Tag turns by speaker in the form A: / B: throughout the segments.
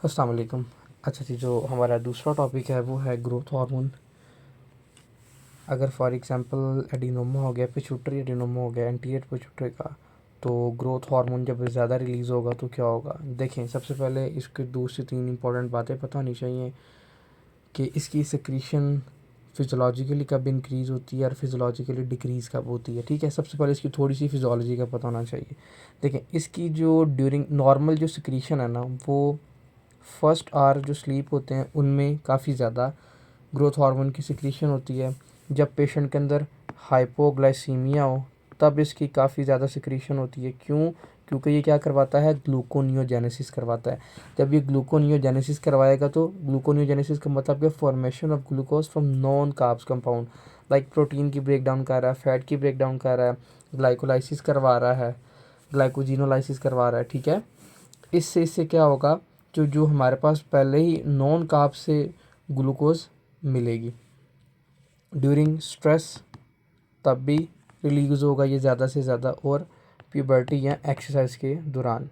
A: अस्सलाम वालेकुम। अच्छा जी, जो हमारा दूसरा टॉपिक है वो है ग्रोथ हार्मोन। अगर फॉर एग्जांपल एडिनोमा हो गया, पिट्यूटरी एडिनोमा हो गया एंटीरियर पिट्यूटरी का, तो ग्रोथ हार्मोन जब ज़्यादा रिलीज़ होगा तो क्या होगा। देखें, सबसे पहले इसके 2 से 3 इंपॉर्टेंट बातें पता होनी चाहिए कि इसकी सिक्रीशन फिजियोलॉजिकली कब इंक्रीज़ होती है और फिजियोलॉजिकली डिक्रीज़ कब होती है। ठीक है, सबसे पहले इसकी थोड़ी सी फिजियोलॉजी का पता होना चाहिए। देखें, इसकी जो ड्यूरिंग नॉर्मल जो सिक्रीशन है ना, वो फर्स्ट आवर जो स्लीप होते हैं उनमें काफ़ी ज़्यादा ग्रोथ हार्मोन की सिक्रीशन होती है। जब पेशेंट के अंदर हाइपोग्लाइसीमिया हो तब इसकी काफ़ी ज़्यादा सिक्रीशन होती है। क्यों? क्योंकि ये क्या करवाता है, ग्लूकोनियोजेनेसिस करवाता है। जब ये ग्लूकोनियोजेनेसिस करवाएगा तो ग्लूकोनियोजेनेसिस का मतलब है formation of glucose from non carbs compound, like protein की ब्रेक डाउन कर रहा है, फैट की ब्रेक डाउन कर रहा है, ग्लाइकोलाइसिस करवा रहा है, ग्लाइकोजिनोलाइसिस करवा रहा है। ठीक है, इससे क्या होगा, जो जो हमारे पास पहले ही नॉन कार्ब से ग्लूकोज मिलेगी ड्यूरिंग स्ट्रेस तब भी रिलीज़ होगा ये ज़्यादा से ज़्यादा, और प्यूबर्टी या एक्सरसाइज के दौरान।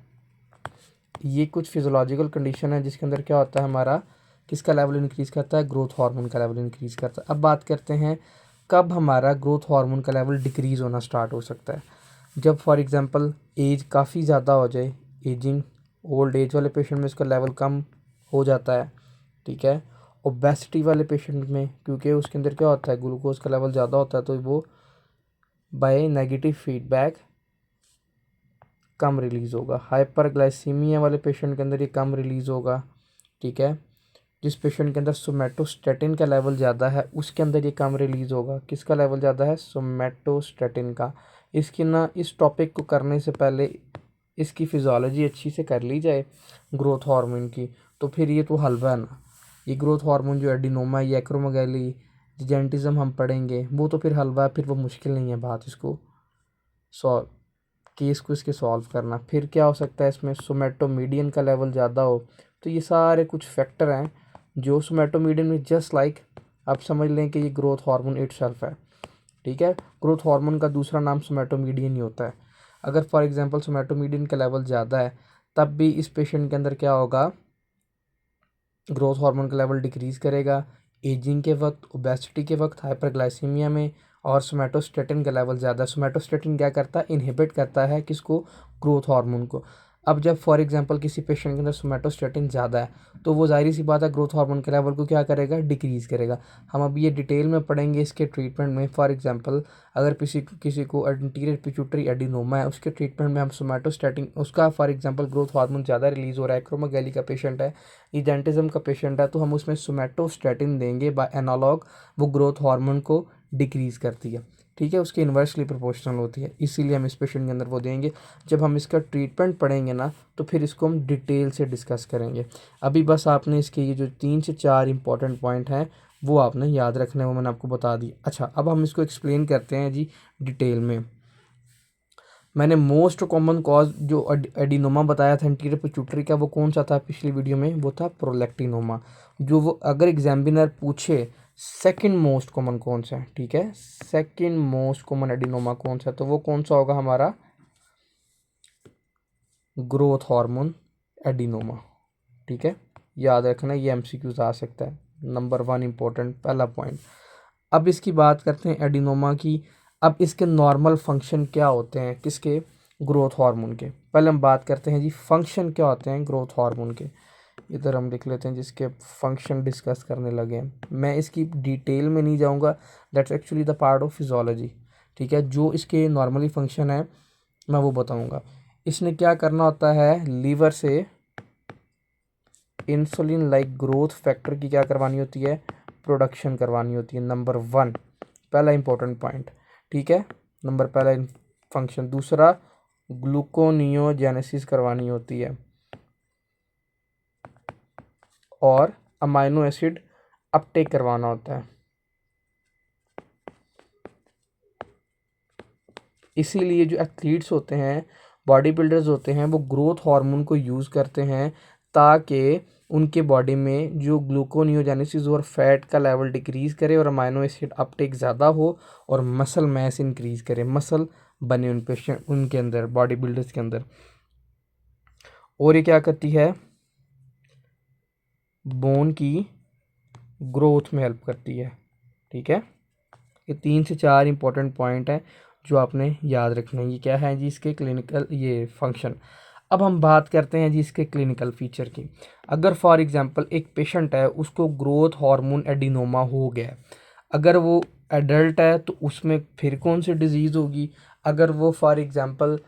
A: ये कुछ फिजियोलॉजिकल कंडीशन है जिसके अंदर क्या होता है, हमारा किसका लेवल इंक्रीज़ करता है, ग्रोथ हार्मोन का लेवल इंक्रीज़ करता है। अब बात करते हैं कब हमारा ग्रोथ हार्मोन का लेवल डिक्रीज़ होना स्टार्ट हो सकता है। जब फॉर एग्जांपल एज काफ़ी ज़्यादा हो जाए, एजिंग ओल्ड एज वाले पेशेंट में इसका लेवल कम हो जाता है। ठीक है, ओबेसिटी वाले पेशेंट में, क्योंकि उसके अंदर क्या होता है, ग्लूकोज का लेवल ज़्यादा होता है, तो वो by negative feedback come release होगा। हाइपरग्लाइसीमिया वाले पेशेंट के अंदर ये कम रिलीज़ होगा। ठीक है, जिस पेशेंट के अंदर सोमेटोस्टेटिन का लेवल ज़्यादा है उसके अंदर ये कम रिलीज़ होगा। किसका लेवल ज़्यादा है, सोमेटोस्टेटिन का। इसकी ना, इस टॉपिक को करने से पहले इसकी फिजियोलॉजी अच्छी से कर ली जाए ग्रोथ हार्मोन की, तो फिर ये तो हलवा है ना। ये ग्रोथ हार्मोन जो एडिनोमा या एक्रोमेगाली जिजेंटिज्म हम पढ़ेंगे वो तो फिर हलवा है, फिर वो मुश्किल नहीं है बात इसको सॉल्व, केस को इसके सॉल्व करना। फिर क्या हो सकता है, इसमें सोमेटोमीडियन का लेवल ज़्यादा हो। तो ये सारे कुछ फैक्टर हैं जो सोमेटोमीडियन में जस्ट लाइक आप समझ लें कि ये ग्रोथ हार्मोन इटसेल्फ है। ठीक है, ग्रोथ हार्मोन का दूसरा नाम सोमेटोमीडियन ही होता है। अगर फॉर एग्जांपल सोमेटोमीडियन का लेवल ज़्यादा है तब भी इस पेशेंट के अंदर क्या होगा, ग्रोथ हार्मोन का लेवल डिक्रीज़ करेगा एजिंग के वक्त, ओबेसिटी के वक्त, हाइपरग्लाइसीमिया में। और सोमेटोस्टेटिन का लेवल ज़्यादा, सोमेटोस्टेटिन क्या करता है, इनहिबिट करता है किसको, ग्रोथ हार्मोन को। अब जब फॉर एग्जांपल किसी पेशेंट के अंदर सोमेटोस्टेटिन ज़्यादा है तो वो जाहिर सी बात है ग्रोथ हार्मोन के लेवल को क्या करेगा, डिक्रीज़ करेगा। हम अब ये डिटेल में पढ़ेंगे इसके ट्रीटमेंट में। फॉर एग्जांपल अगर किसी किसी को एंटीरियर पिट्यूटरी एडिनोमा है, उसके ट्रीटमेंट में हम सोमेटोस्टेटिन, उसका फॉर एग्जांपल ग्रोथ हार्मोन ज़्यादा रिलीज़ हो रहा है, एक्रोमेगाली का पेशेंट है, इजेंटिज्म का पेशेंट है, तो हम उसमें सोमेटोस्टेटिन देंगे बाय एनालॉग। वो ग्रोथ हार्मोन को डिक्रीज़ करती है। ठीक है, उसके इन्वर्सली प्रोपोर्शनल होती है, इसीलिए हम इस पेशेंट के अंदर वो देंगे। जब हम इसका ट्रीटमेंट पढ़ेंगे ना तो फिर इसको हम डिटेल से डिस्कस करेंगे। अभी बस आपने इसके ये जो 3 से 4 इंपॉर्टेंट पॉइंट हैं वो आपने याद रखने, वो मैंने आपको बता दी। अच्छा, अब हम इसको एक्सप्लेन करते हैं जी डिटेल में। मैंने मोस्ट कॉमन कॉज जो एडिनोमा बताया था एंटीरियर पिट्यूटरी का, वो कौन सा था पिछली वीडियो में, वो था प्रोलैक्टिनोमा। जो वो अगर एग्जामिनर पूछे सेकंड मोस्ट कॉमन कौन सा है, ठीक है, सेकंड मोस्ट कॉमन एडिनोमा कौन सा है, तो वो कौन सा होगा, हमारा ग्रोथ हार्मोन एडिनोमा। ठीक है, याद रखना, ये एमसीक्यूज आ सकता है। नंबर 1 इंपॉर्टेंट पहला पॉइंट। अब इसकी बात करते हैं एडिनोमा की। अब इसके नॉर्मल फंक्शन क्या होते हैं, किसके, ग्रोथ हार्मोन के। पहले हम बात करते हैं जी फंक्शन क्या होते हैं ग्रोथ हार्मोन के। इधर हम लिख लेते हैं जिसके फंक्शन डिस्कस करने लगे हैं। मैं इसकी डिटेल में नहीं जाऊंगा, that's actually the part of physiology. ठीक है, जो इसके नॉर्मली फंक्शन है मैं वो बताऊंगा। इसने क्या करना होता है, लीवर से इंसुलिन लाइक ग्रोथ फैक्टर की क्या करवानी होती है, प्रोडक्शन करवानी होती है। नंबर 1 पहला इंपॉर्टेंट पॉइंट। ठीक है, नंबर पहला फंक्शन। दूसरा, ग्लूकोनियोजेनेसिस करवानी होती है और अमाइनो एसिड अपटेक करवाना होता है। इसीलिए जो एथलीट्स होते हैं, बॉडी बिल्डर्स होते हैं, वो ग्रोथ हार्मोन को यूज़ करते हैं ताकि उनके बॉडी में जो ग्लूकोनियोजेनेसिस और फैट का लेवल डिक्रीज़ करे और अमाइनो एसिड अपटेक ज़्यादा हो और मसल मैस इंक्रीज़ करे, मसल बने उन पेशेंट उनके अंदर, बॉडी बिल्डर्स के अंदर। और ये क्या करती है, बोन की ग्रोथ में हेल्प करती है। ठीक है, ये 3 से 4 इंपॉर्टेंट पॉइंट हैं जो आपने याद रखना है। ये क्या है जी, इसके क्लिनिकल ये फंक्शन। अब हम बात करते हैं जी इसके क्लिनिकल फीचर की। अगर फॉर एग्जांपल एक पेशेंट है, उसको ग्रोथ हार्मोन एडिनोमा हो गया है, अगर वो एडल्ट है तो उसमें फिर कौन सी डिजीज़ होगी। अगर वो फॉर एग्जांपल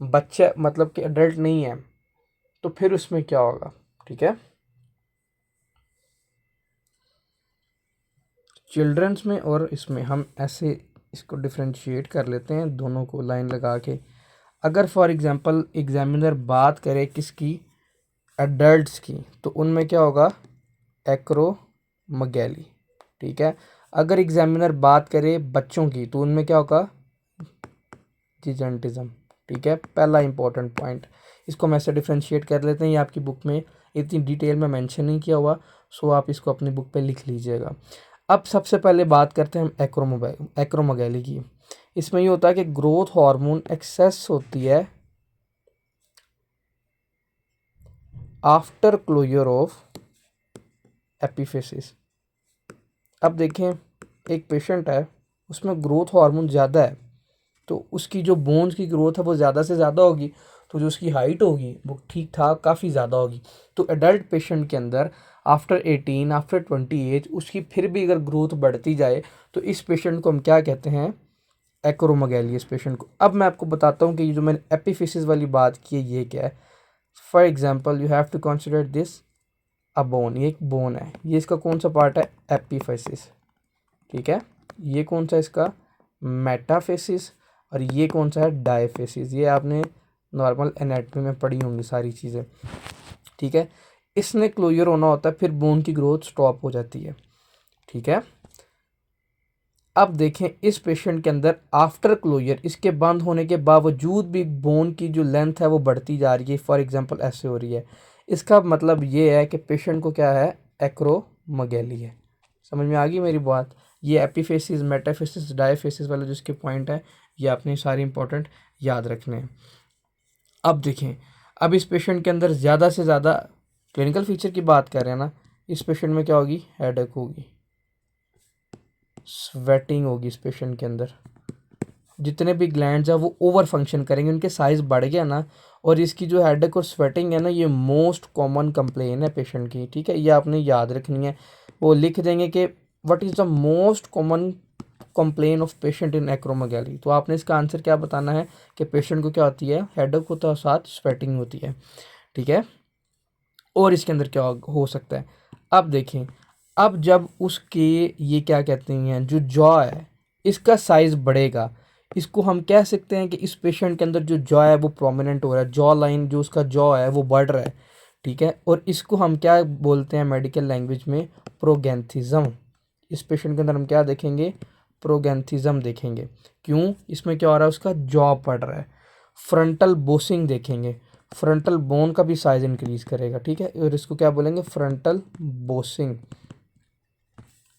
A: बच्चा मतलब कि एडल्ट नहीं है तो फिर उसमें क्या होगा। ठीक है, चिल्ड्रंस में और इसमें हम ऐसे इसको डिफ्रेंशिएट कर लेते हैं दोनों को लाइन लगा के। अगर फॉर एग्जांपल एग्जामिनर बात करे किसकी, एडल्ट्स की, तो उनमें क्या होगा, एक्रोमेगैली। ठीक है, अगर एग्जामिनर बात करे बच्चों की तो उनमें क्या होगा, जिजेंटिज्म। ठीक है, पहला इंपॉर्टेंट पॉइंट, इसको हम ऐसे डिफ्रेंशिएट कर लेते हैं। ये आपकी बुक में इतनी डिटेल में मेंशन नहीं किया हुआ, सो आप इसको अपनी बुक पे लिख लीजिएगा। अब सबसे पहले बात करते हैं हम एक्रोमेगैली की। इसमें ये होता है कि ग्रोथ हार्मोन एक्सेस होती है आफ्टर क्लोजर ऑफ एपिफिसिस। अब देखें, एक पेशेंट है, उसमें ग्रोथ हार्मोन ज़्यादा है, तो उसकी जो बोन्स की ग्रोथ है वो ज़्यादा से ज़्यादा होगी, तो जो उसकी हाइट होगी वो ठीक ठाक काफ़ी ज़्यादा होगी। तो एडल्ट पेशेंट के अंदर आफ्टर 18 आफ्टर 20 एज उसकी फिर भी अगर ग्रोथ बढ़ती जाए तो इस पेशेंट को हम क्या कहते हैं, एक्रोमेगैली। इस पेशेंट को अब मैं आपको बताता हूँ कि ये जो मैंने एपिफिसिस वाली बात की है ये क्या है। For example you have to consider this a bone, ये एक बोन है, ये इसका कौन सा पार्ट है, एपिफिसिस। ठीक है, ये कौन सा इसका, मेटाफिसिस, और ये कौन सा है, डायफिसिस। ये आपने नॉर्मल एनाटॉमी में पढ़ी होंगी सारी चीज़ें। ठीक है, इसने क्लोजर होना होता है, फिर बोन की ग्रोथ स्टॉप हो जाती है। ठीक है, अब देखें इस पेशेंट के अंदर आफ्टर क्लोजर, इसके बंद होने के बावजूद भी बोन की जो लेंथ है वो बढ़ती जा रही है, फॉर एग्जांपल ऐसे हो रही है। इसका मतलब ये है कि पेशेंट को क्या है, एक्रोमेगैली है। समझ में आ गई मेरी बात। ये एपिफेसिस, मेटाफेसिस, डायफेसिस वाले जो इसके पॉइंट है ये आपने सारे इंपॉर्टेंट याद रखने हैं। अब देखें, अब इस पेशेंट के अंदर ज़्यादा से ज़्यादा क्लिनिकल फीचर की बात कर रहे हैं ना, इस पेशेंट में क्या होगी, हेडेक होगी, स्वेटिंग होगी। इस पेशेंट के अंदर जितने भी ग्लैंड्स हैं वो ओवर फंक्शन करेंगे, उनके साइज़ बढ़ गया ना, और इसकी जो हेडेक और स्वेटिंग है ना, ये मोस्ट कॉमन कंप्लेन है पेशेंट की। ठीक है, ये आपने याद रखनी है। वो लिख देंगे कि what is the most common complain of patient in acromegaly, तो आपने इसका आंसर क्या बताना है कि पेशेंट को क्या होती है, हेडेक होता है, साथ स्वेटिंग होती है। ठीक है, और इसके अंदर क्या हो सकता है, अब देखें, अब जब उसके ये क्या कहते हैं, जो जॉ है इसका साइज़ बढ़ेगा, इसको हम कह सकते हैं कि इस पेशेंट के अंदर जो जॉ है वो प्रोमिनेंट हो रहा है, जॉ लाइन जो उसका जॉ है वो बढ़ रहा है। ठीक है, और इसको हम क्या बोलते हैं मेडिकल लैंग्वेज में, प्रोगैंथिज्म। इस पेशेंट के अंदर हम क्या देखेंगे, प्रोगैंथिज्म देखेंगे। क्यों, इसमें क्या हो रहा है, उसका जॉ बढ़ रहा है। फ्रंटल बोसिंग देखेंगे, फ्रंटल बोन का भी साइज इंक्रीज करेगा। ठीक है, और इसको क्या बोलेंगे, फ्रंटल बोसिंग।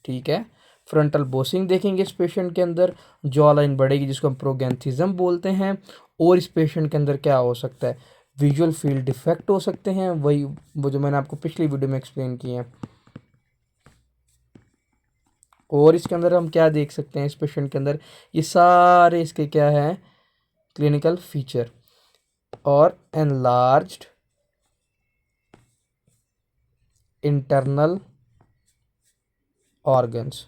A: ठीक है, फ्रंटल बोसिंग देखेंगे इस पेशेंट के अंदर, जॉ लाइन बढ़ेगी जिसको हम प्रोगैंथिज्म बोलते हैं। और इस पेशेंट के अंदर क्या हो सकता है, विजुअल फील्ड डिफेक्ट हो सकते हैं, वही वो जो मैंने आपको पिछली वीडियो में एक्सप्लेन किए हैं। और इसके अंदर हम क्या देख सकते हैं, इस पेशेंट के अंदर ये सारे इसके क्या है, क्लिनिकल फीचर, और एनलार्ज्ड इंटरनल ऑर्गन्स।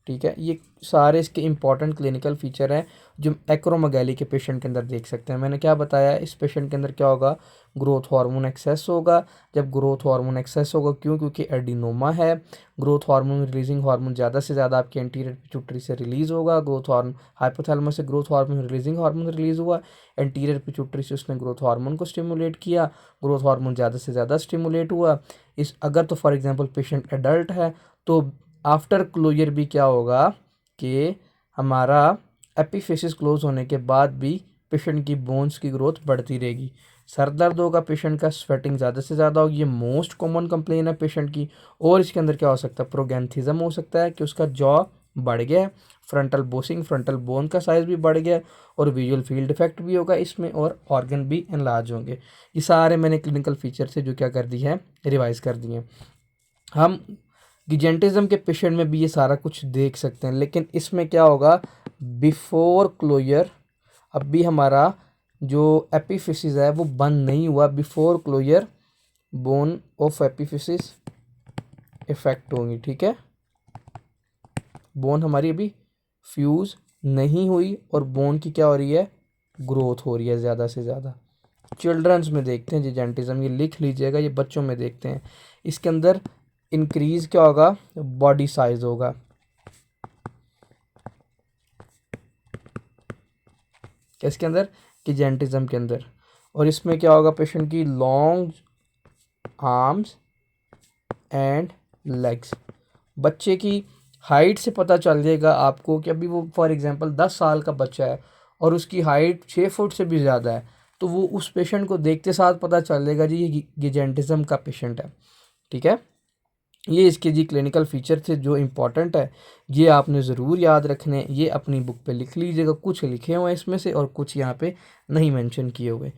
A: ठीक है, ये सारे इसके इंपॉर्टेंट क्लिनिकल फीचर हैं जो एक्रोमेगैली के पेशेंट के अंदर देख सकते हैं। मैंने क्या बताया, इस पेशेंट के अंदर क्या होगा, ग्रोथ हार्मोन एक्सेस होगा। जब ग्रोथ हार्मोन एक्सेस होगा, क्यों, क्योंकि एडिनोमा है, ग्रोथ हार्मोन रिलीजिंग हार्मोन ज़्यादा से ज़्यादा आपके एंटीरियर पिट्यूटरी से रिलीज़ होगा। ग्रोथ हार्मोन हाइपोथैलेमस से growth hormone releasing hormone release हुआ, एंटीरियर पिट्यूटरी से उसने ग्रोथ हार्मोन को स्टिमुलेट किया, ग्रोथ हार्मोन ज़्यादा से ज़्यादा स्टिमुलेट हुआ। इस अगर तो फॉर एग्जांपल पेशेंट एडल्ट है तो आफ्टर क्लोजर भी क्या होगा कि हमारा एपिफिसिस क्लोज होने के बाद भी पेशेंट की बोन्स की ग्रोथ बढ़ती रहेगी। सर दर्द होगा पेशेंट का, स्वेटिंग ज़्यादा से ज़्यादा होगी, ये मोस्ट कॉमन कंप्लेन है पेशेंट की। और इसके अंदर क्या हो सकता है, प्रोगैंथिज्म हो सकता है कि उसका जॉ बढ़ गया है, फ्रंटल बोसिंग, फ्रंटल बोन का साइज भी बढ़ गया है, और विजुअल फील्ड इफेक्ट भी होगा इसमें, और ऑर्गन भी एनलार्ज होंगे। ये सारे मैंने क्लिनिकल फीचर से जो क्या कर दी है, रिवाइज कर दिए हैं। हम गिजेंटिज्म के पेशेंट में भी ये सारा कुछ देख सकते हैं, लेकिन इसमें क्या होगा, बिफोर क्लोजर, अब भी हमारा जो एपिफिसिस है वो बंद नहीं हुआ, before closure bone of epiphysis effect होंगी, ठीक है। बोन हमारी अभी फ्यूज़ नहीं हुई और बोन की क्या हो रही है, ग्रोथ हो रही है ज़्यादा से ज़्यादा। चिल्ड्रंस में देखते हैं जिजेंटिज्म, ये लिख लीजिएगा, ये बच्चों में देखते हैं। इसके अंदर इंक्रीज क्या होगा, बॉडी साइज होगा, इसके अंदर जिजेंटिज्म के अंदर। और इसमें क्या होगा, पेशेंट की लॉन्ग आर्म्स एंड लेग्स। बच्चे की हाइट से पता चल जाएगा आपको कि अभी वो फॉर एग्जांपल 10 साल का बच्चा है और उसकी हाइट 6 फुट से भी ज़्यादा है, तो वो उस पेशेंट को देखते साथ पता चल जाएगा जी ये गिजेंटिज्म का पेशेंट है, ठीक है। ये इसके जी क्लिनिकल फीचर थे जो इम्पॉर्टेंट है, ये आपने ज़रूर याद रखने हैं। ये अपनी बुक पे लिख लीजिएगा, कुछ लिखे हुए हैं इसमें से और कुछ यहाँ पे नहीं मेंशन किए हुए।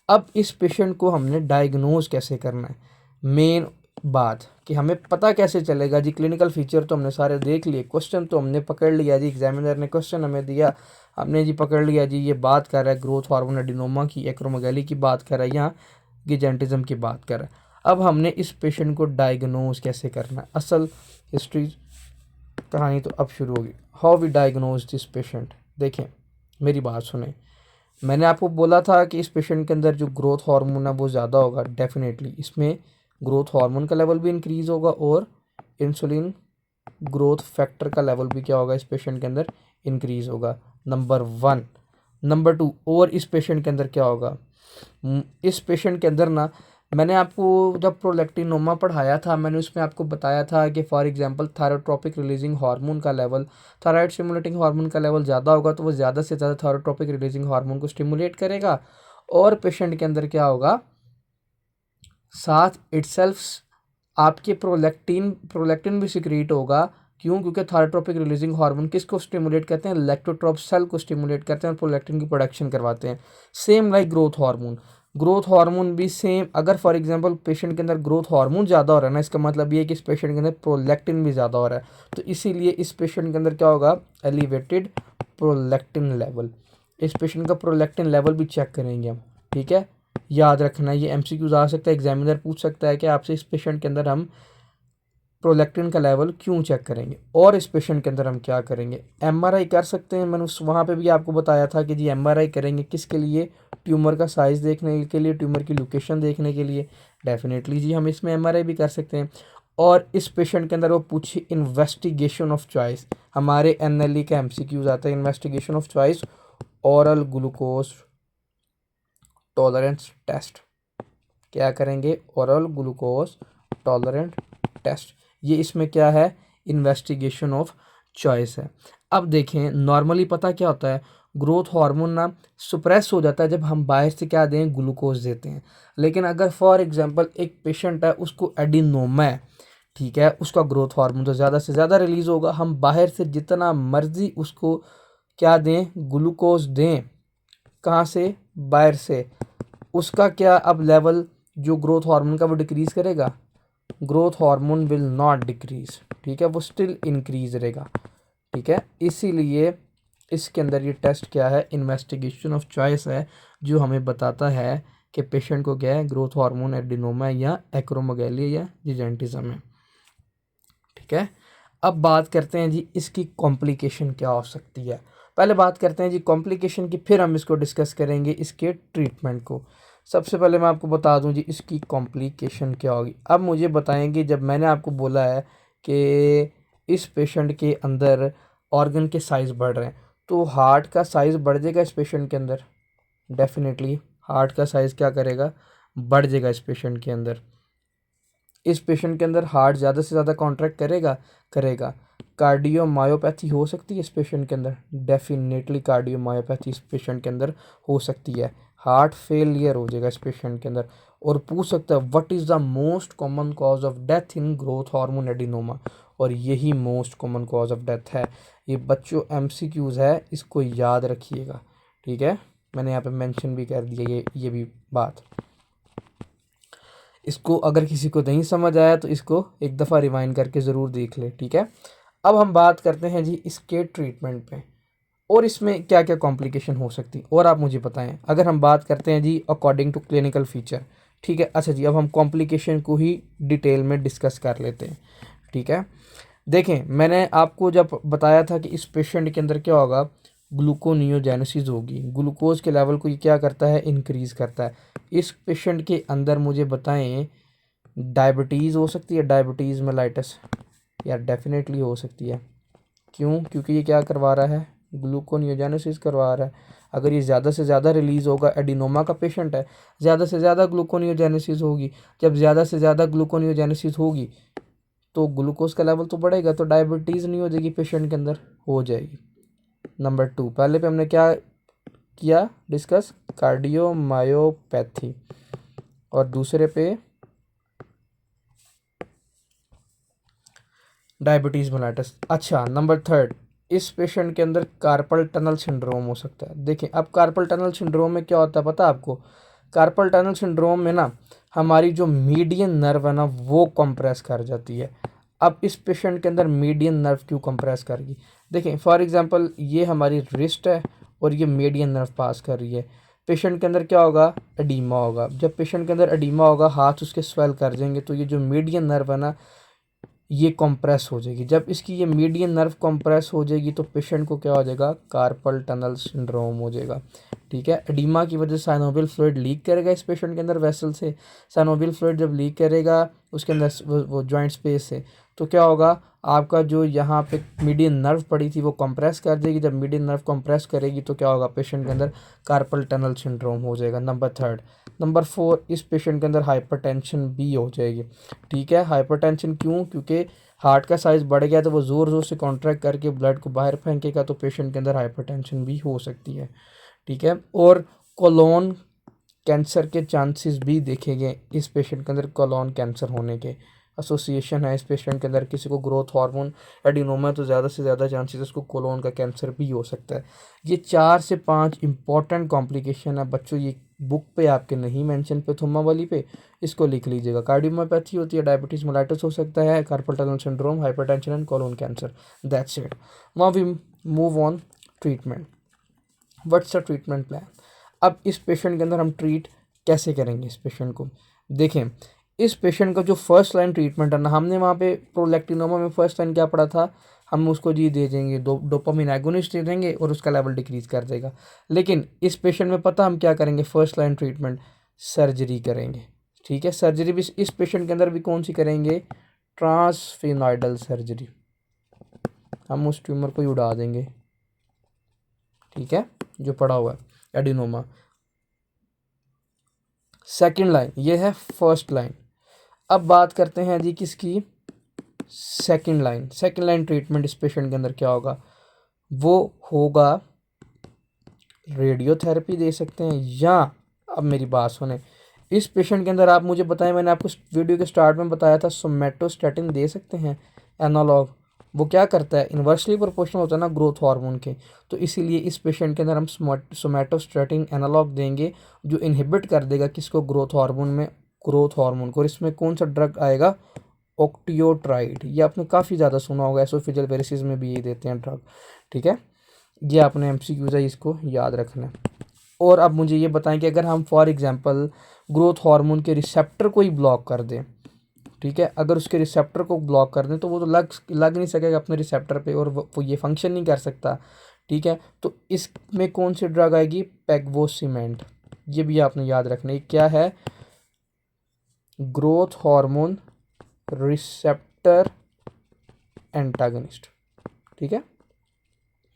A: अब इस पेशेंट को हमने डायग्नोज कैसे करना है, मेन बात कि हमें पता कैसे चलेगा जी। क्लिनिकल फीचर तो हमने सारे देख लिए, क्वेश्चन तो हमने पकड़ लिया जी, एग्जामिनर ने क्वेश्चन हमें दिया, हमने जी पकड़ लिया जी ये बात कर रहा है ग्रोथ हार्मोन एडिनोमा की, एक्रोमेगाली की बात कर रहा है, यहाँ गिजेंटिज्म की बात कर रहा है। अब हमने इस पेशेंट को डायग्नोज कैसे करना है, असल हिस्ट्री कहानी तो अब शुरू होगी। How we diagnose this patient, देखें मेरी बात सुने। मैंने आपको बोला था कि इस पेशेंट के अंदर जो ग्रोथ हार्मोन है वो ज़्यादा होगा, डेफिनेटली इसमें ग्रोथ हार्मोन का लेवल भी इंक्रीज़ होगा और इंसुलिन ग्रोथ फैक्टर का लेवल भी क्या होगा इस पेशेंट के अंदर इंक्रीज़ होगा, नंबर 1। नंबर 2, और इस पेशेंट के अंदर क्या होगा, इस पेशेंट के अंदर ना, मैंने आपको जब प्रोलैक्टिनोमा पढ़ाया था मैंने उसमें आपको बताया था कि for example thyrotropic releasing hormone का लेवल, थायराइड स्टिमुलेटिंग हार्मोन का लेवल ज़्यादा होगा तो वो ज़्यादा से ज़्यादा थायरोट्रोपिक रिलीजिंग हार्मोन को स्टिमुलेट करेगा और पेशेंट के अंदर क्या होगा, साथ इटसेल्फ आपके प्रोलैक्टिन प्रोलैक्टिन भी सिक्रीट होगा। क्यों, क्योंकि थायरोट्रोपिक रिलीजिंग हार्मोन किसको स्टिमुलेट करते हैं, लैक्टोट्रोप सेल को स्टिमुलेट करते हैं और प्रोलैक्टिन की प्रोडक्शन करवाते हैं। Same like growth hormone, growth hormone भी सेम, अगर फॉर एग्जांपल पेशेंट के अंदर ग्रोथ हार्मोन ज़्यादा हो रहा है ना, इसका मतलब ये है कि इस पेशेंट के अंदर प्रोलैक्टिन भी ज़्यादा हो रहा है, तो इसीलिए इस पेशेंट के अंदर क्या होगा, एलिवेटेड प्रोलैक्टिन लेवल। इस पेशेंट का प्रोलैक्टिन लेवल भी चेक करेंगे हम, ठीक है। याद रखना, ये एमसीक्यूज आ सकता है, एग्जामिनर पूछ सकता है कि आपसे इस पेशेंट के अंदर हम प्रोलैक्टिन का लेवल क्यों चेक करेंगे और इस पेशेंट के अंदर हम क्या करेंगे। एमआरआई कर सकते हैं, मैंने वहाँ पे भी आपको बताया था कि जी एमआरआई करेंगे किसके लिए, ट्यूमर का साइज़ देखने के लिए, ट्यूमर की लोकेशन देखने के लिए, डेफिनेटली जी हम इसमें एमआरआई भी कर सकते हैं। और इस पेशेंट के अंदर वो पूछिए इन्वेस्टिगेशन ऑफ चॉइस, हमारे एनएलई का एमसीक्यूज आता है, investigation of choice oral glucose tolerance test, क्या करेंगे, ओरल ग्लूकोज टॉलरेंट टेस्ट, ये इसमें क्या है, इन्वेस्टिगेशन ऑफ चॉइस है। अब देखें नॉर्मली पता क्या होता है, ग्रोथ हार्मोन ना सुप्रेस हो जाता है जब हम बाहर से क्या दें, ग्लूकोज देते हैं। लेकिन अगर फॉर एग्जांपल एक पेशेंट है उसको एडिनोमा है, ठीक है, उसका ग्रोथ हार्मोन तो ज़्यादा से ज़्यादा रिलीज़ होगा, हम बाहर से जितना मर्जी उसको क्या दें, ग्लूकोज दें, कहाँ से, बाहर से, उसका क्या अब लेवल जो ग्रोथ हार्मोन का वो डिक्रीज़ करेगा, growth hormone will not decrease, ठीक है, वो स्टिल इंक्रीज रहेगा, ठीक है। इसीलिए इसके अंदर ये टेस्ट क्या है, इन्वेस्टिगेशन ऑफ चॉइस है, जो हमें बताता है कि पेशेंट को क्या है, ग्रोथ हार्मोन एडिनोमा या एक्रोमेगाली या जिजेंटिज्म है, ठीक है। अब बात करते हैं जी इसकी कॉम्प्लिकेशन क्या हो सकती है। पहले बात करते हैं जी कॉम्प्लिकेशन की, फिर हम इसको डिस्कस करेंगे इसके ट्रीटमेंट को। सबसे पहले मैं आपको बता दूं जी इसकी कॉम्प्लिकेशन क्या होगी। अब मुझे बताएंगे, जब मैंने आपको बोला है कि इस पेशेंट के अंदर ऑर्गन के साइज़ बढ़ रहे हैं, तो हार्ट का साइज़ बढ़ जाएगा इस पेशेंट के अंदर, डेफिनेटली हार्ट का साइज़ क्या करेगा, बढ़ जाएगा इस पेशेंट के अंदर। इस पेशेंट के अंदर हार्ट ज़्यादा से ज़्यादा कॉन्ट्रैक्ट करेगा करेगा कार्डियोमायोपैथी हो सकती है इस पेशेंट के अंदर, डेफिनेटली कार्डियोमायोपैथी इस पेशेंट के अंदर हो सकती है। हार्ट फेलियर हो जाएगा इस पेशेंट के अंदर। और पूछ सकता है what is the most common cause of death in growth hormone adenoma, और यही most common cause of death है। ये बच्चों एमसीक्यूज़ है, इसको याद रखिएगा, ठीक है। मैंने यहाँ पे मेंशन भी कर दिया ये भी बात। इसको अगर किसी को नहीं समझ आया तो इसको एक दफ़ा रिवाइंड करके ज़रूर देख ले, ठीक है। अब हम बात करते हैं जी इसके ट्रीटमेंट पे, और इसमें क्या क्या कॉम्प्लिकेशन हो सकती है और आप मुझे बताएं। अगर हम बात करते हैं जी अकॉर्डिंग टू क्लिनिकल फीचर, ठीक है। अच्छा जी, अब हम कॉम्प्लिकेशन को ही डिटेल में डिस्कस कर लेते हैं, ठीक है। देखें, मैंने आपको जब बताया था कि इस पेशेंट के अंदर क्या होगा, ग्लूकोनियोजेनेसिस होगी, ग्लूकोज के लेवल को ये क्या करता है, इंक्रीज़ करता है। इस पेशेंट के अंदर मुझे बताएं डायबिटीज़ हो सकती है, डायबिटीज़ मेलाइटस, या डेफिनेटली हो सकती है। क्यों? क्योंकि ये क्या करवा रहा है, ग्लूकोनियोजेनेसिस करवा रहा है। अगर ये ज़्यादा से ज़्यादा रिलीज़ होगा, एडिनोमा का पेशेंट है, ज़्यादा से ज़्यादा ग्लूकोनियोजेनेसिस होगी। जब ज़्यादा से ज़्यादा ग्लूकोनियोजेनेसिस होगी तो ग्लूकोज का लेवल तो बढ़ेगा, तो डायबिटीज़ नहीं हो जाएगी पेशेंट के अंदर, हो जाएगी। नंबर 2, पहले पे हमने क्या किया डिस्कस, कार्डियोमायोपैथी, और दूसरे पे डायबिटीज़ मेलाइटस। अच्छा, नंबर 3, इस पेशेंट के अंदर कार्पल टनल सिंड्रोम हो सकता है। देखिए, अब कार्पल टनल सिंड्रोम में क्या होता है पता है आपको, कार्पल टनल सिंड्रोम में ना हमारी जो मीडियन नर्व है ना वो कंप्रेस कर जाती है। अब इस पेशेंट के अंदर मीडियन नर्व क्यों कंप्रेस करेगी, देखें फॉर एग्जांपल ये हमारी रिस्ट है और ये मीडियन नर्व पास कर रही है। पेशेंट के अंदर क्या होगा, एडीमा होगा। जब पेशेंट के अंदर एडीमा होगा, हाथ उसके स्वेल कर जाएंगे, तो ये जो मीडियन नर्व है ना ये कंप्रेस हो जाएगी। जब इसकी ये मीडियन नर्व कंप्रेस हो जाएगी तो पेशेंट को क्या हो जाएगा, कार्पल टनल सिंड्रोम हो जाएगा, ठीक है। एडिमा की वजह से साइनोवियल फ्लूइड लीक करेगा इस पेशेंट के अंदर वेसल से। साइनोवियल फ्लूइड जब लीक करेगा उसके अंदर वो जॉइंट स्पेस से, तो क्या होगा, आपका जो यहाँ पे मीडियन नर्व पड़ी थी वो कंप्रेस कर देगी। जब मीडियन नर्व कंप्रेस करेगी तो क्या होगा, पेशेंट के अंदर कार्पल टनल सिंड्रोम हो जाएगा। नंबर 3, नंबर 4, इस पेशेंट के अंदर हाइपरटेंशन भी हो जाएगी, ठीक है। हाइपरटेंशन क्यों, क्योंकि हार्ट का साइज़ बढ़ गया तो वो ज़ोर ज़ोर से कॉन्ट्रैक्ट करके ब्लड को बाहर फेंकेगा, तो पेशेंट के अंदर हाइपरटेंशन भी हो सकती है, ठीक है। और कोलोन कैंसर के चांसेस भी देखे गए इस पेशेंट के अंदर, कोलोन कैंसर होने के एसोसिएशन है इस पेशेंट के अंदर। किसी को ग्रोथ हार्मोन एडिनोमा तो ज़्यादा से ज़्यादा चांसेस उसको कोलोन का कैंसर भी हो सकता है। ये 4 से 5 इंपॉर्टेंट कॉम्प्लिकेशन है बच्चों, ये बुक पे आपके नहीं मेंशन पे थुम्मा वाली पे, इसको लिख लीजिएगा। कार्डियोमायोपैथी होती है, डायबिटीज़ मेलाइटस हो सकता है, carpal tunnel syndrome, hypertension and colon cancer, that's it. Now we move on treatment. What's the treatment plan. अब इस पेशेंट के अंदर हम ट्रीट कैसे करेंगे इस पेशेंट को, देखें इस पेशेंट का जो फर्स्ट लाइन ट्रीटमेंट है ना, हमने वहाँ पे प्रोलैक्टिनोमा में फर्स्ट लाइन क्या पढ़ा था, हम उसको जी दे देंगे, डोपामिन एगोनिस्ट दे देंगे और उसका लेवल डिक्रीज कर देगा। लेकिन इस पेशेंट में पता हम क्या करेंगे, फर्स्ट लाइन ट्रीटमेंट सर्जरी करेंगे, ठीक है। सर्जरी भी इस पेशेंट के अंदर भी कौन सी करेंगे, ट्रांसफिनॉइडल सर्जरी, हम उस ट्यूमर को ही उड़ा देंगे, ठीक है, जो पड़ा हुआ है एडिनोमा। सेकंड लाइन ये है फर्स्ट लाइन। अब बात करते हैं जी किसकी, second line. Second line treatment इस पेशेंट के अंदर क्या होगा, वो होगा रेडियोथेरेपी दे सकते हैं, या अब मेरी बात सुने, इस पेशेंट के अंदर आप मुझे बताएं, मैंने आपको वीडियो के स्टार्ट में बताया था सोमेटोस्टेटिन दे सकते हैं एनालॉग। वो क्या करता है, इन्वर्सली प्रोपोर्शनल होता है ना ग्रोथ हार्मोन के, तो इसीलिए इस पेशेंट के अंदर हम सोमेटोस्टेटिन एनालॉग देंगे जो इनहिबिट कर देगा किसको, ग्रोथ हार्मोन में, ग्रोथ हार्मोन को। और इसमें कौन सा ड्रग आएगा, ऑक्टियोट्राइड, ये आपने काफ़ी ज़्यादा सुना होगा, एसोफेजियल वेरिसिस में भी ये देते हैं ड्रग, ठीक है। ये आपने एमसीक्यूज है, इसको याद रखना है। और अब मुझे ये बताएं कि अगर हम फॉर एग्जांपल ग्रोथ हार्मोन के रिसेप्टर को ही ब्लॉक कर दें, ठीक है, अगर उसके रिसेप्टर को ब्लॉक कर दें तो वो तो लग नहीं सकेगा अपने रिसेप्टर पे और वो ये फंक्शन नहीं कर सकता, ठीक है। तो इसमें कौन सी ड्रग आएगी, पेगवोसीमेंट, ये भी आपने याद रखना है। क्या है, ग्रोथ हार्मोन रिसेप्टर एंटागनिस्ट, ठीक है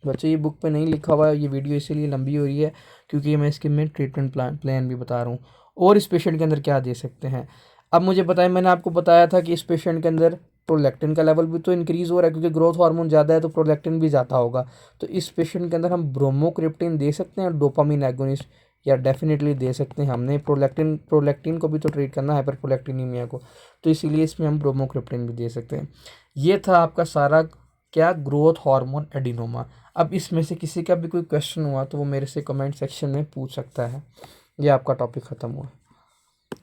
A: बच्चों। ये बुक पे नहीं लिखा हुआ है, ये वीडियो इसीलिए लंबी हो रही है क्योंकि मैं इसके में ट्रीटमेंट प्लान भी बता रहा हूँ। और इस पेशेंट के अंदर क्या दे सकते हैं, अब मुझे बताएं, मैंने आपको बताया था कि इस पेशेंट के अंदर प्रोलैक्टिन का लेवल भी तो इंक्रीज़ हो रहा है क्योंकि ग्रोथ हार्मोन ज़्यादा है तो प्रोलैक्टिन भी ज़्यादा होगा। तो इस पेशेंट के अंदर हम ब्रोमोक्रिप्टिन दे सकते हैं, डोपामिन एगोनिस्ट, या डेफिनेटली दे सकते हैं। हमने प्रोलैक्टिन को भी तो ट्रीट करना है, हाइपरप्रोलैक्टिनीमिया को, तो इसीलिए इसमें हम ब्रोमोक्रिप्टिन भी दे सकते हैं। ये था आपका सारा क्या, ग्रोथ हार्मोन एडिनोमा। अब इसमें से किसी का भी कोई क्वेश्चन हुआ तो वो मेरे से कमेंट सेक्शन में पूछ सकता है। ये आपका टॉपिक ख़त्म हुआ।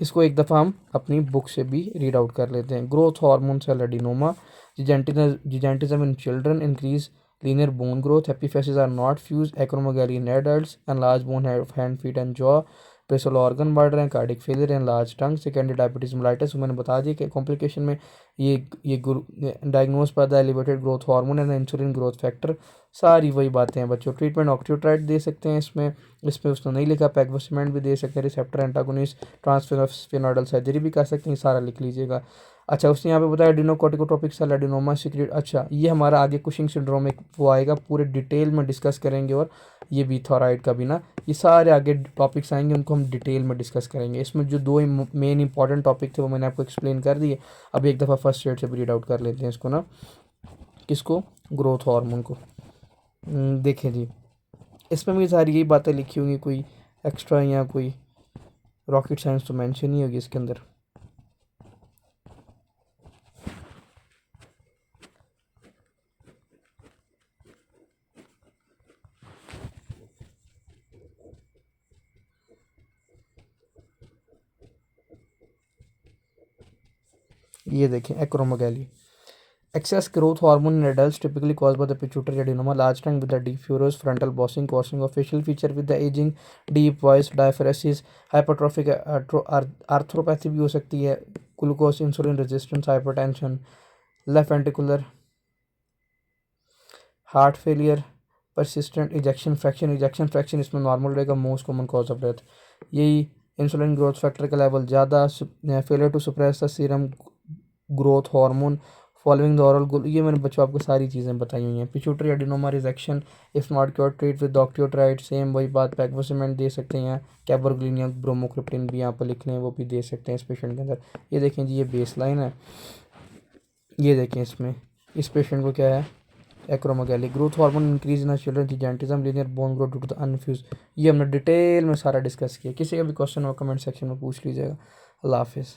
A: इसको एक दफ़ा हम अपनी बुक से भी रीड आउट कर लेते हैं। Growth hormone cell adenoma, gigantism in children, increase linear bone growth, epiphyses are not fused, acromegaly in adults, enlarged bone of hand, feet and jaw, basal organ बढ़ रहे हैं, cardiac failure and large tongue, secondary diabetes mellitus. मैंने बता दिया कि complication में ये diagnose पर the elevated growth hormone and insulin growth factor, सारी वही बातें हैं बच्चों। ट्रीटमेंट ऑक्ट्यूट्राइड दे सकते हैं इसमें उसने नहीं लिखा, पैगवसीमेंट भी दे सकते हैं, रिसेप्टर एंटागोनिस्ट, ट्रांसफेनोइडल सर्जरी भी कर सकते हैं, सारा लिख लीजिएगा। अच्छा, उसने यहाँ पे बताया एडिनोकोर्टिकोट्रोपिक सेल एडिनोमा सिक्रेट। अच्छा, ये हमारा आगे कुशिंग सिंड्रोम एक वो आएगा, पूरे डिटेल में डिस्कस करेंगे, और ये भी थॉराइड का भी ना, ये सारे आगे टॉपिक्स आएंगे, उनको हम डिटेल में डिस्कस करेंगे। इसमें जो दो मेन इंपॉर्टेंट टॉपिक थे वो मैंने आपको एक्सप्लेन कर दिए। अब एक दफ़ा फर्स्ट स्टेट से रीड आउट कर लेते हैं इसको ना, किसको, ग्रोथ हार्मोन को। देखें जी, इसमें भी सारी यही बातें लिखी होंगी, कोई एक्स्ट्रा या कोई रॉकेट साइंस तो मेंशन नहीं होगी इसके अंदर। ये देखें, acromegaly, excess growth hormone in adults typically caused by the pituitary adenoma, large tongue with the diffuse frontal bossing, causing of facial feature with the aging, deep voice, diaphoresis, hypertrophic arthropathy भी हो सकती है, glucose insulin resistance, hypertension, left ventricular heart failure, persistent ejection fraction इसमें normal रहेगा, most common cause of death यही, insulin growth factor का level ज़्यादा, failure to suppress the serum growth hormone following the oral goal. ये मैंने बच्चों आपको सारी चीज़ें बताई हुई हैं। Pituitary adenoma rejection if not cure, treat with octreotide, same वही बात, पैगवसीमेंट दे सकते हैं, कैबरग्लिन या ब्रोमोक्रिप्टिन भी यहाँ पर लिख लें, वो भी दे सकते हैं इस पेशेंट के अंदर। ये देखें जी, ये बेस लाइन है, ये देखें इसमें इस पेशेंट को क्या है, acromegaly, growth hormone increase in children, gigantism, linear bone growth due to the unfused. ये हमने डिटेल में सारा डिस्कस किया। किसी का भी क्वेश्चन हो कमेंट सेक्शन में पूछ लीजिएगा। अल्लाह हाफिज़।